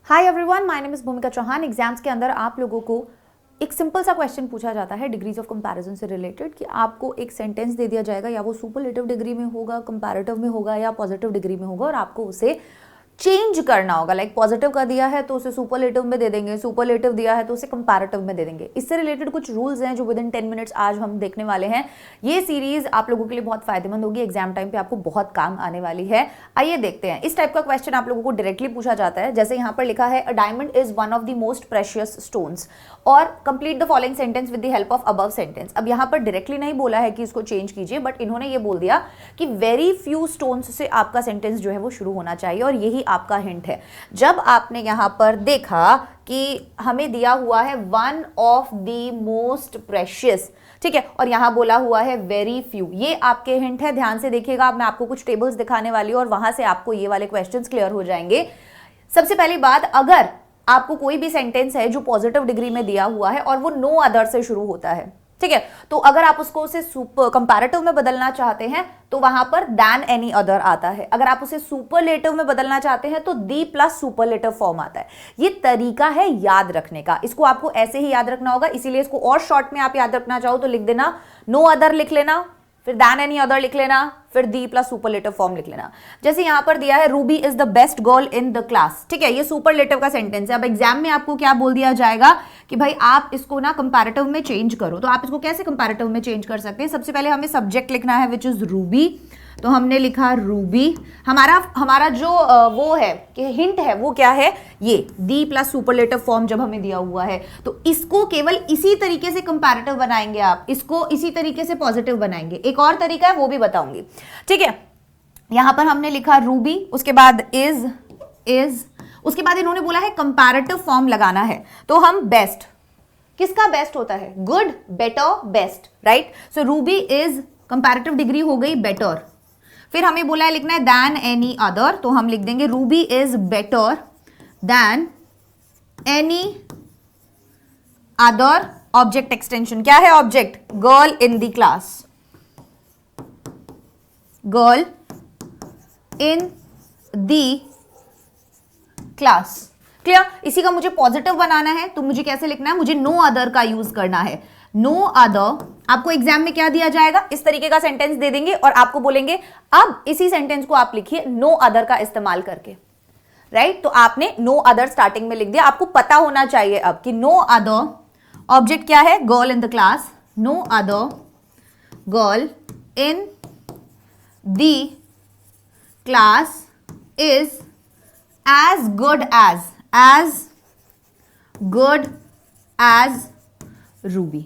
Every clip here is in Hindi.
Hi everyone, my name is भूमिका चौहान। एग्जाम्स के अंदर आप लोगों को एक सिंपल सा क्वेश्चन पूछा जाता है डिग्रीज ऑफ कंपैरिजन से रिलेटेड कि आपको एक सेंटेंस दे दिया जाएगा, या वो सुपरलेटिव डिग्री में होगा, कंपैरेटिव में होगा या पॉजिटिव डिग्री में होगा, और आपको उसे चेंज करना होगा। लाइक पॉजिटिव का दिया है तो उसे सुपरलेटिव में दे देंगे, सुपरलेटिव दिया है तो उसे कंपैरेटिव में दे देंगे। इससे रिलेटेड कुछ रूल्स हैं जो विद इन 10 मिनट्स आज हम देखने वाले हैं। ये सीरीज आप लोगों के लिए बहुत फायदेमंद होगी, एग्जाम टाइम पे आपको बहुत काम आने वाली है। आइए देखते हैं। इस टाइप का क्वेश्चन आप लोगों को डायरेक्टली पूछा जाता है, जैसे यहाँ पर लिखा है, a diamond is one of the most precious stones, और complete the following sentence with the help of above sentence. अब यहाँ पर डायरेक्टली नहीं बोला है कि इसको चेंज कीजिए, बट इन्होंने ये बोल दिया कि वेरी फ्यू स्टोन्स से आपका सेंटेंस जो है वो शुरू होना चाहिए, और यही आपका हिंट है। जब आपने यहां पर देखा कि हमें दिया हुआ है one of the most precious, ठीक है, और यहां बोला हुआ है वेरी फ्यू, ये आपके हिंट है। ध्यान से देखिएगा, मैं आपको कुछ टेबल्स दिखाने वाली हूं और वहां से आपको ये वाले क्वेश्चंस क्लियर हो जाएंगे। सबसे पहली बात, अगर आपको कोई भी सेंटेंस है जो पॉजिटिव डिग्री में दिया हुआ है और वो नो अदर से शुरू होता है, ठीक है, तो अगर आप उसको उसे कंपैरेटिव में बदलना चाहते हैं तो वहां पर दैन एनी अदर आता है। अगर आप उसे सुपरलेटिव में बदलना चाहते हैं तो दी प्लस सुपरलेटिव फॉर्म आता है। ये तरीका है याद रखने का, इसको आपको ऐसे ही याद रखना होगा। इसीलिए इसको और शॉर्ट में आप याद रखना चाहो तो लिख देना, नो अदर लिख लेना, फिर दैन एनी अदर लिख लेना, फिर दी प्लस सुपरलेटिव फॉर्म लिख लेना। जैसे यहां पर दिया है, Ruby is the best girl in the class, ठीक है, ये सुपरलेटिव का सेंटेंस है। अब एग्जाम में आपको क्या बोल दिया जाएगा कि भाई आप इसको ना कंपैरेटिव में चेंज करो, तो आप इसको कैसे कंपैरेटिव में चेंज कर सकते हैं? सबसे पहले हमें सब्जेक्ट लिखना है विच इज रूबी, तो हमने लिखा रूबी। हमारा जो वो है कि हिंट है वो क्या है, ये दी प्लस सुपरलेटिव फॉर्म जब हमें दिया हुआ है तो इसको केवल इसी तरीके से कंपैरेटिव बनाएंगे, आप इसको इसी तरीके से पॉजिटिव बनाएंगे। एक और तरीका है वो भी बताऊंगी, ठीक है। यहां पर हमने लिखा रूबी, उसके बाद इज, उसके बाद इन्होंने बोला है कंपैरेटिव फॉर्म लगाना है, तो हम बेस्ट, किसका बेस्ट होता है? Good, better, best, right. So Ruby is comparative degree हो गई बेटर। फिर हमें बोला है लिखना है दैन एनी अदर, तो हम लिख देंगे Ruby is better than any other. Object extension क्या है? Object girl in the class, girl in the class. Clear? इसी का मुझे पॉजिटिव बनाना है तो मुझे कैसे लिखना है? मुझे नो अदर का यूज करना है। नो अदर, आपको एग्जाम में क्या दिया जाएगा? इस तरीके का सेंटेंस दे देंगे और आपको बोलेंगे अब इसी सेंटेंस को आप लिखिए नो अदर का इस्तेमाल करके, राइट। तो आपने नो अदर स्टार्टिंग में लिख दिया। आपको पता होना चाहिए अब कि नो अदर, ऑब्जेक्ट क्या है? Girl in the class, no other girl in the class is as good as Ruby,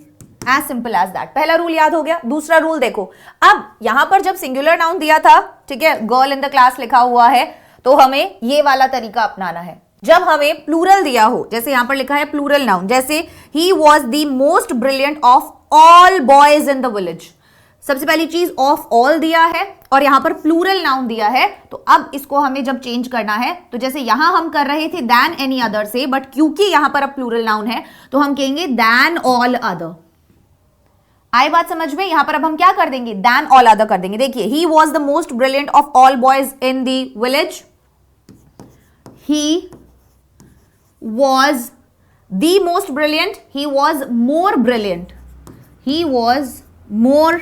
as simple as that। पहला रूल याद हो गया। दूसरा रूल देखो, अब यहां पर जब सिंगुलर नाउन दिया था, ठीक है, गर्ल इन द क्लास लिखा हुआ है, तो हमें ये वाला तरीका अपनाना है। जब हमें प्लूरल दिया हो, जैसे यहां पर लिखा है प्लूरल नाउन, जैसे he was the most brilliant of all boys in the village, सबसे पहली चीज ऑफ ऑल दिया है और यहां पर प्लूरल नाउन दिया है, तो अब इसको हमें जब चेंज करना है, तो जैसे यहां हम कर रहे थे दैन एनी अदर से, बट क्योंकि यहां पर अब प्लूरल नाउन है तो हम कहेंगे दैन ऑल अदर। आई बात समझ में? यहां पर अब हम क्या कर देंगे? दैन ऑल अदर कर देंगे। देखिए, he was the most brilliant of all boys in the village, he was the most brilliant, he was more brilliant, he was more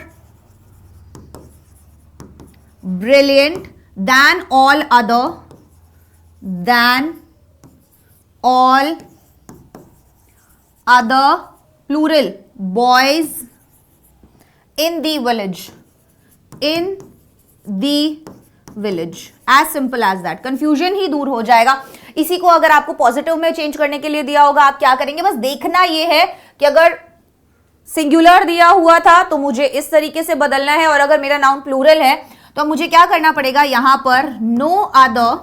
brilliant than all other plural boys in the village, as simple as that। Confusion ही दूर हो जाएगा। इसी को अगर आपको पॉजिटिव में चेंज करने के लिए दिया होगा, आप क्या करेंगे? बस देखना ये है कि अगर सिंगुलर दिया हुआ था तो मुझे इस तरीके से बदलना है, और अगर मेरा नाउन प्लूरल है तो मुझे क्या करना पड़ेगा? यहां पर नो अदर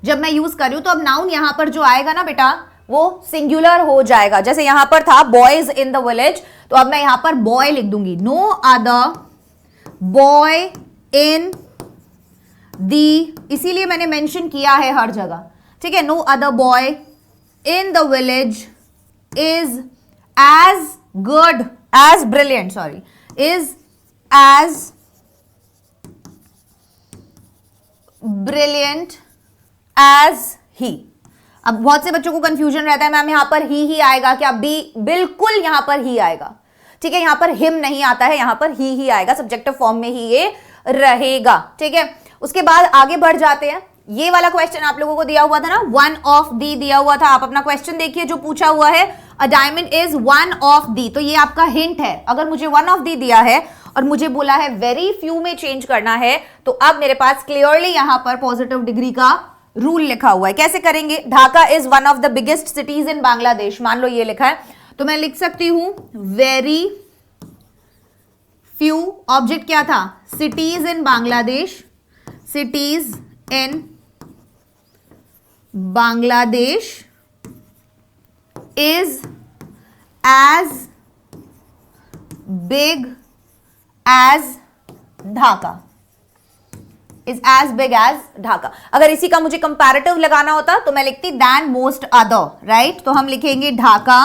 जब मैं यूज कर रही हूं तो अब नाउन यहां पर जो आएगा ना बेटा, वो सिंगुलर हो जाएगा। जैसे यहां पर था बॉयज इन द विलेज, तो अब मैं यहां पर बॉय लिख दूंगी, no other boy in the, इसीलिए मैंने मेंशन किया है हर जगह, ठीक है। No other boy in the village is as good as brilliant, sorry, is as brilliant as he। अब बहुत से बच्चों को कंफ्यूजन रहता है मैम यहाँ पर ही आएगा क्या? बी, बिल्कुल यहाँ पर ही आएगा, ठीक है। यहाँ पर हिम नहीं आता है, यहाँ पर ही आएगा, सब्जेक्टिव फॉर्म में ही ये रहेगा, ठीक है। उसके बाद आगे बढ़ जाते हैं। ये वाला क्वेश्चन आप लोगों को दिया हुआ था ना, वन ऑफ दी दिया हुआ था। आप अपना क्वेश्चन देखिए जो पूछा हुआ है, a diamond is one of the, तो ये आपका हिंट है। अगर मुझे वन ऑफ दी दिया है और मुझे बोला है वेरी फ्यू में चेंज करना है, तो अब मेरे पास क्लियरली यहां पर पॉजिटिव डिग्री का रूल लिखा हुआ है। कैसे करेंगे? Dhaka is one of the biggest cities in Bangladesh, मान लो ये लिखा है, तो मैं लिख सकती हूं वेरी फ्यू, ऑब्जेक्ट क्या था? Cities in Bangladesh, cities in Bangladesh is as big as Dhaka, is as big as Dhaka. अगर इसी का मुझे कंपैरेटिव लगाना होता तो मैं लिखती than most other, राइट? तो हम लिखेंगे ढाका,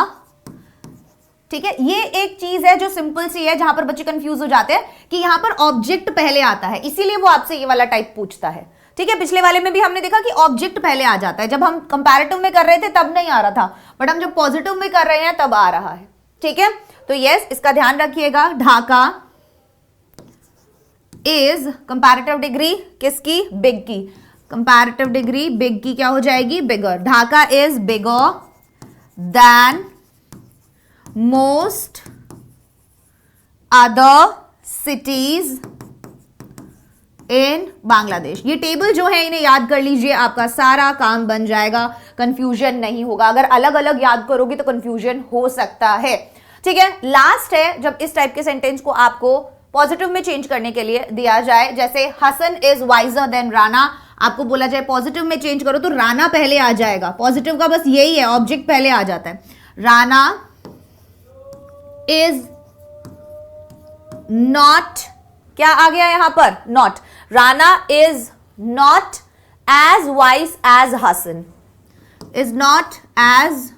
ठीक है। ये एक चीज है जो सिंपल सी है, जहां पर बच्चे कंफ्यूज हो जाते हैं कि यहां पर ऑब्जेक्ट पहले आता है, इसीलिए वो आपसे ये वाला टाइप पूछता है, ठीक है। पिछले वाले में भी हमने देखा कि ऑब्जेक्ट पहले आ जाता है, जब हम कंपैरेटिव में कर रहे थे तब नहीं आ रहा था, बट हम जब पॉजिटिव में कर रहे हैं तब आ रहा है, ठीक है। तो यस, इसका ध्यान रखिएगा। ढाका इज कंपैरेटिव डिग्री किसकी? बिग की। कंपैरेटिव डिग्री बिग की क्या हो जाएगी? Bigger. Dhaka is bigger than most other cities in Bangladesh. ये टेबल जो है इन्हें याद कर लीजिए, आपका सारा काम बन जाएगा, कंफ्यूजन नहीं होगा। अगर अलग अलग याद करोगी तो कंफ्यूजन हो सकता है, ठीक है। लास्ट है जब इस टाइप के सेंटेंस को आपको पॉजिटिव में चेंज करने के लिए दिया जाए, जैसे Hasan is wiser than Rana, आपको बोला जाए पॉजिटिव में चेंज करो तो राना पहले आ जाएगा। पॉजिटिव का बस यही है, ऑब्जेक्ट पहले आ जाता है। राना इज नॉट, क्या आ गया यहां पर? Not. Rana is not as wise as Hasan, is not as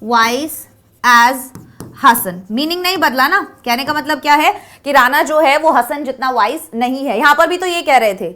wise as Hasan. Meaning नहीं बदला ना, कहने का मतलब क्या है कि राना जो है वो हसन जितना वाइस नहीं है। यहां पर भी तो ये कह रहे थे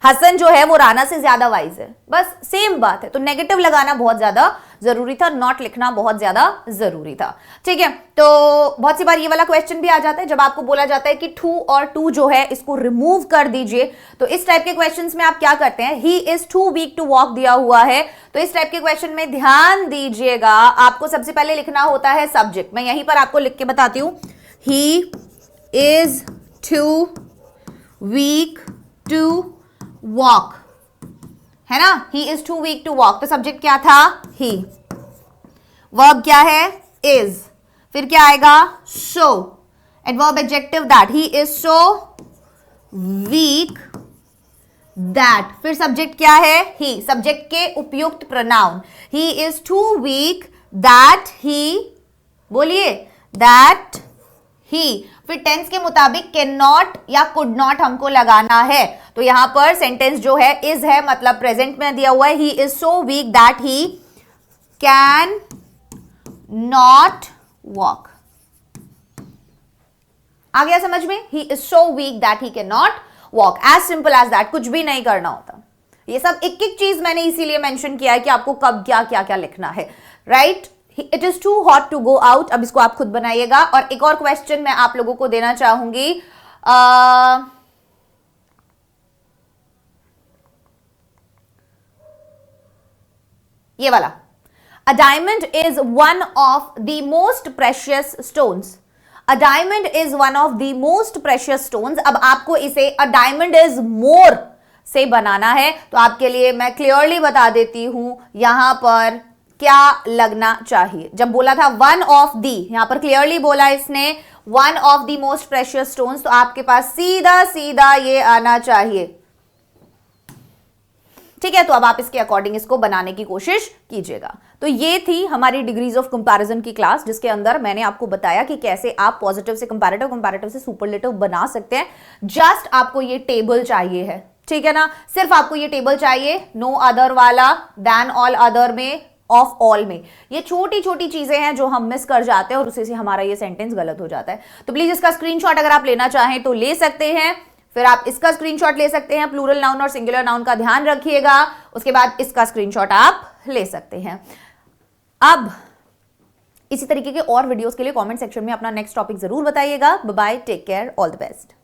हसन जो है वो राना से ज्यादा वाइज है, बस सेम बात है। तो नेगेटिव लगाना बहुत ज्यादा जरूरी था, नॉट लिखना बहुत ज्यादा जरूरी था, ठीक है। तो बहुत सी बार ये वाला क्वेश्चन भी आ जाता है जब आपको बोला जाता है कि टू और टू जो है इसको रिमूव कर दीजिए, तो इस टाइप के क्वेश्चंस में आप क्या करते हैं? He is too weak to walk दिया हुआ है, तो इस टाइप के क्वेश्चन में ध्यान दीजिएगा, आपको सबसे पहले लिखना होता है सब्जेक्ट। मैं यहीं पर आपको लिख के बताती हूं, he is too weak to walk, है ना? He is too weak to walk, तो सब्जेक्ट क्या था? ही। वर्ब क्या है? इज। फिर क्या आएगा? So. Adverb adjective that, he is so weak that. फिर सब्जेक्ट क्या है? ही। सब्जेक्ट के उपयुक्त pronoun, he is too weak that he, बोलिए, दैट ही। फिर टेंस के मुताबिक कैन नॉट या कुड नॉट हमको लगाना है, तो यहां पर सेंटेंस जो है इज है, मतलब प्रेजेंट में दिया हुआ है, he is so weak that he can not walk. आ गया समझ में? He is so weak that he can not walk, as simple as that, कुछ भी नहीं करना होता। ये सब एक एक चीज मैंने इसीलिए मेंशन किया है कि आपको कब क्या क्या क्या लिखना है, right? It is too hot to go out, अब इसको आप खुद बनाइएगा। और एक और क्वेश्चन मैं आप लोगों को देना चाहूंगी, ये वाला, अ diamond is one of the most precious stones. A diamond is one of the most precious stones. अब आपको इसे अ डायमंड इज मोर से बनाना है, तो आपके लिए मैं क्लियरली बता देती हूं यहां पर क्या लगना चाहिए। जब बोला था वन ऑफ दी, यहां पर क्लियरली बोला इसने one of the most precious stones, तो आपके पास सीधा सीधा ये आना चाहिए, ठीक है। तो अब आप इसके अकॉर्डिंग इसको बनाने की कोशिश कीजिएगा। तो ये थी हमारी डिग्रीज ऑफ कंपैरिजन की क्लास, जिसके अंदर मैंने आपको बताया कि कैसे आप पॉजिटिव से कंपैरेटिव, कंपैरेटिव से सुपरलेटिव बना सकते हैं। जस्ट आपको ये टेबल चाहिए है, ठीक है ना? सिर्फ आपको ये टेबल चाहिए, नो अदर वाला, देन ऑल अदर में, ऑफ ऑल में। ये छोटी छोटी चीजें हैं जो हम मिस कर जाते हैं और उसी से हमारा ये सेंटेंस गलत हो जाता है। तो प्लीज इसका स्क्रीनशॉट अगर आप लेना चाहें तो ले सकते हैं, फिर आप इसका स्क्रीनशॉट ले सकते हैं। प्लूरल नाउन और सिंगुलर नाउन का ध्यान रखिएगा, उसके बाद इसका स्क्रीनशॉट आप ले सकते हैं। अब इसी तरीके के और वीडियोस के लिए कमेंट सेक्शन में अपना नेक्स्ट टॉपिक जरूर बताइएगा। Bye bye, take care, all the best.